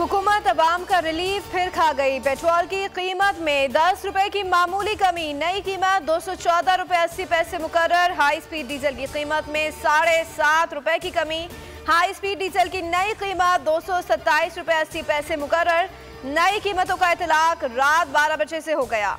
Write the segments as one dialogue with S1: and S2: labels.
S1: हुकूमत अवाम का रिलीफ फिर खा गई। पेट्रोल की कीमत में 10 रुपए की मामूली कमी, नई कीमत 214 रुपए 80 पैसे मुकर्रर। हाई स्पीड डीजल की कीमत में 7.5 रुपए की कमी, हाई स्पीड डीजल की नई कीमत 227 रुपए 80 पैसे मुकर्रर। नई कीमतों का इतलाक रात 12 बजे से हो गया।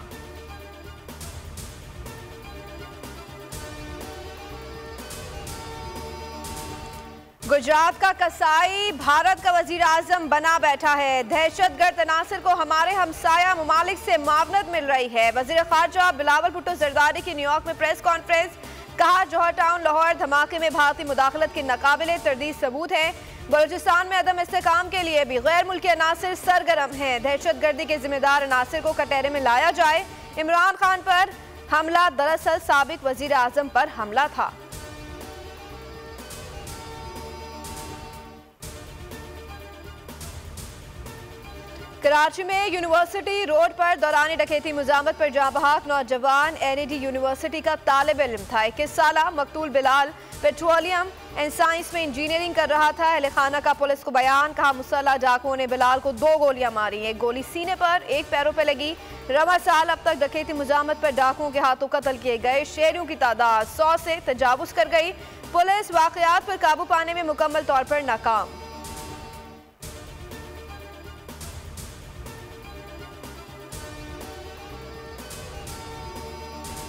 S1: गुजरात का कसाई भारत का वजीर आजम बना बैठा है। दहशतगर्द तनासर को हमारे हमसाया ममालिक से मावनत मिल रही है। वजीर खारजा बिलावल भुट्टो जरदारी की न्यूयॉर्क में प्रेस कॉन्फ्रेंस, कहा जौहर टाउन लाहौर धमाके में भारतीय मुदाखलत के नाकाबिले तरदीद सबूत है। बलूचिस्तान में अदम इस्तेकाम के लिए भी गैर मुल्की अनासर सरगर्म हैं। दहशतगर्दी के जिम्मेदार अनासर को कटहरे में लाया जाए। इमरान खान पर हमला दरअसल साबिक वजीर आजम पर हमला था। कराची में यूनिवर्सिटी रोड पर दौरान डकैती मुजामत पर जहां बहाक नौजवान एनईडी यूनिवर्सिटी का तालिब इल्म था। 21 साल मकतूल बिलाल पेट्रोलियम एंड साइंस में इंजीनियरिंग कर रहा था। अहले खाना का पुलिस को बयान, कहा मुसल्लह डाकुओं ने बिलाल को 2 गोलियां मारी, एक गोली सीने पर, एक पैरों पर लगी। रवा साल अब तक डकैती मुजामत पर डाकुओं के हाथों कत्ल किए गए शहरियों की तादाद 100 से तजावुज कर गई। पुलिस वाकयात पर काबू पाने में मुकम्मल तौर पर नाकाम।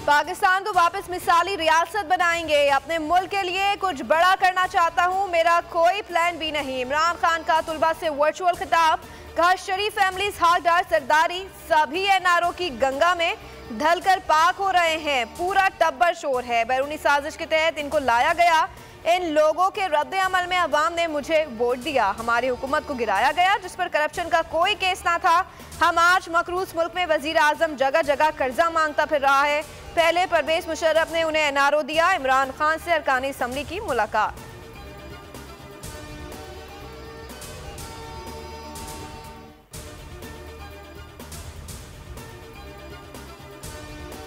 S1: पाकिस्तान को वापस मिसाली रियासत बनाएंगे। अपने मुल्क के लिए कुछ बड़ा करना चाहता हूं, मेरा कोई प्लान भी नहीं। इमरान खान का तुलबा से वर्चुअल खिताब, कहा शरीफ फैमिलीज हाकदार सरदारी सभी एनआरओ की गंगा में ढलकर पाक हो रहे हैं। पूरा टब्बर शोर है। बैरूनी साजिश के तहत इनको लाया गया। इन लोगों के रद्द अमल में अवाम ने मुझे वोट दिया। हमारी हुकूमत को गिराया गया जिस पर करप्शन का कोई केस ना था। हम आज मकरूज मुल्क में वजीर आजम जगह जगह कर्जा मांगता फिर रहा है। पहले परवेज मुशर्रफ ने उन्हें एनआरओ दिया। इमरान खान से अरकानी असम्बली की मुलाकात।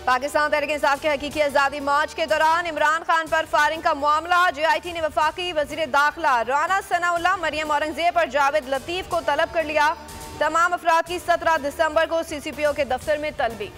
S1: पाकिस्तान तहरीक इंसाफ के हकीकी आज़ादी मार्च के दौरान इमरान खान पर फायरिंग का मामला, JIT ने वफाकी वजीर दाखिला राना सनाउल्लाह, मरियम औरंगजेब और जावेद लतीफ को तलब कर लिया। तमाम अफराद की 17 दिसंबर को CCPO के दफ्तर में तलबी।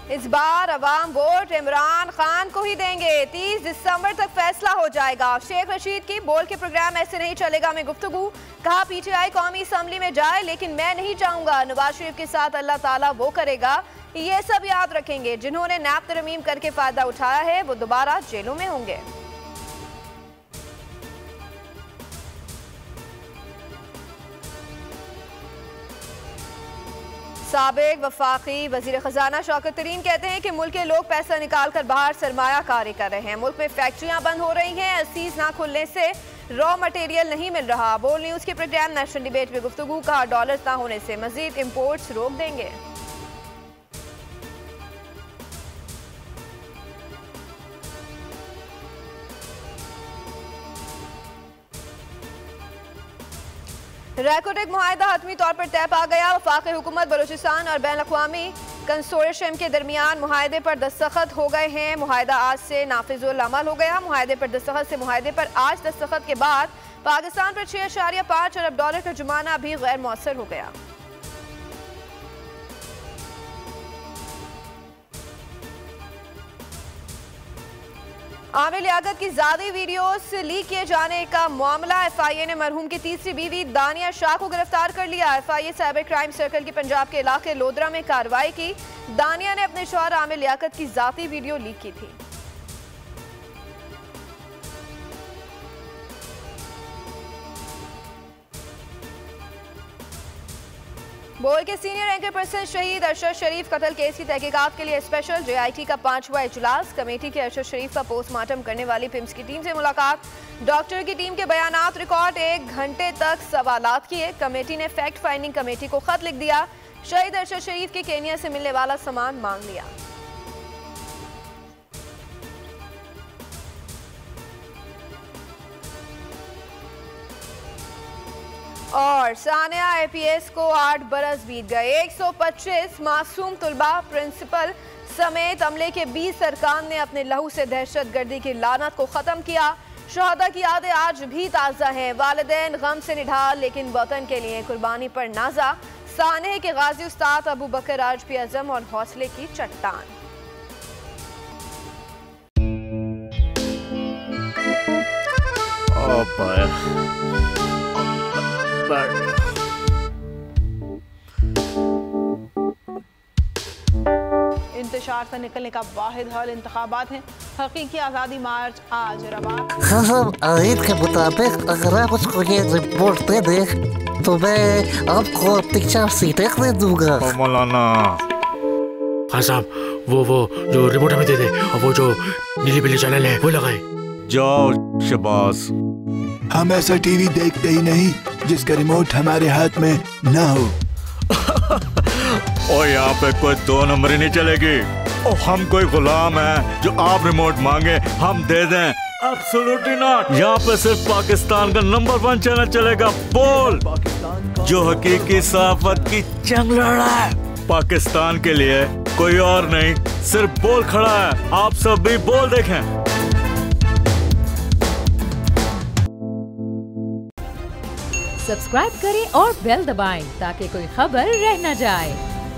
S1: इस बार अवाम वोट इमरान खान को ही देंगे। 30 दिसंबर तक फैसला हो जाएगा। शेख रशीद की बोल के प्रोग्राम ऐसे नहीं चलेगा में गुफ्तगू, कहा PTI कौमी असम्बली में जाए लेकिन मैं नहीं चाहूंगा। नवाज शरीफ के साथ अल्लाह ताला वो करेगा। ये सब याद रखेंगे। जिन्होंने नैब तरमीम करके फायदा उठाया है वो दोबारा जेलों में होंगे। साबिक वफाकी वजीर खजाना शौकत तरीन कहते हैं कि मुल्क के लोग पैसा निकाल कर बाहर सरमाया कारी कर रहे हैं। मुल्क में फैक्ट्रियां बंद हो रही हैं। असीज ना खुलने से रॉ मटेरियल नहीं मिल रहा। बोल न्यूज के प्रोग्राम नेशनल डिबेट में गुफ्तगू, कहा डॉलर्स ना होने से मजीद इम्पोर्ट्स रोक देंगे। रैकोटेक मुआहिदा हतमी तौर पर तय पा गया। वफाकी हुकूमत बलूचिस्तान और बैन अक़वामी कंसोर्शियम के दरमियान मुआहिदे पर दस्तखत हो गए हैं। मुआहिदा आज से नाफिजुल अमल हो गया। मुआहिदे पर दस्तखत से मुआहिदे पर आज दस्तखत के बाद पाकिस्तान पर 6.5 अरब डॉलर का जुर्माना भी गैर मौसर हो गया। आमिर लियाकत की जादी वीडियोस लीक किए जाने का मामला, FIA ने मरहूम की तीसरी बीवी दानिया शाह को गिरफ्तार कर लिया। FIA साइबर क्राइम सर्कल की पंजाब के इलाके लोधरा में कार्रवाई की। दानिया ने अपने शौहर आमिर लियाकत की जाती वीडियो लीक की थी। बोल के सीनियर एंकर पर्सन शहीद अरशद शरीफ कत्ल केस की तहकीकात के लिए स्पेशल JIT का 5वां इजलास। कमेटी के अरशद शरीफ का पोस्टमार्टम करने वाली पिम्स की टीम से मुलाकात। डॉक्टर की टीम के बयानात रिकॉर्ड, 1 घंटे तक सवालात किए। कमेटी ने फैक्ट फाइंडिंग कमेटी को खत लिख दिया। शहीद अरशद शरीफ के केनिया से मिलने वाला सामान मांग लिया। और सानिया IPS को 8 बरस बीत गए। 125 मासूम तुलबा, प्रिंसिपल समेत अमले के 20 अरकान ने अपने लहू से दहशतगर्दी की लानत को ख़त्म किया। शहादा की यादें आज भी ताज़ा हैं। वालिदैन गम से निढाल लेकिन वतन के लिए कुर्बानी पर नाजा। सानिया के गाजी उस्ताद अबू बकर आज भी अज़म और हौसले की चट्टान।
S2: इंतशार से निकलने का वाहिद हल इंतखाबात हैं। हकीकी आज़ादी मार्च आज रवा।
S3: हाँ, आयत के मुताबिक अगर आप उसको ये रिपोर्ट दे दे तो मैं आपको अपनी 4 सीटें दे दूंगा।
S4: मौलाना
S5: हाँ साहब, वो जो रिपोर्ट हमें दे दे और वो जो नीली पीली चैनल है वो लगाए।
S4: जाओ शबाज।
S6: हम ऐसा टीवी देखते ही नहीं जिसका रिमोट हमारे हाथ में ना हो।
S4: और यहाँ पे कोई 2 नंबरी नहीं चलेगी। और हम कोई गुलाम है जो आप रिमोट मांगे हम दे दें? Absolutely not. यहाँ पे सिर्फ पाकिस्तान का नंबर 1 चैनल चलेगा, बोल, जो हकीकी सहाफत की जंग लड़ रहा है। पाकिस्तान के लिए कोई और नहीं, सिर्फ बोल खड़ा है। आप सब भी बोल देखें।
S7: सब्सक्राइब करें और बेल दबाएं ताकि कोई खबर रह न जाए।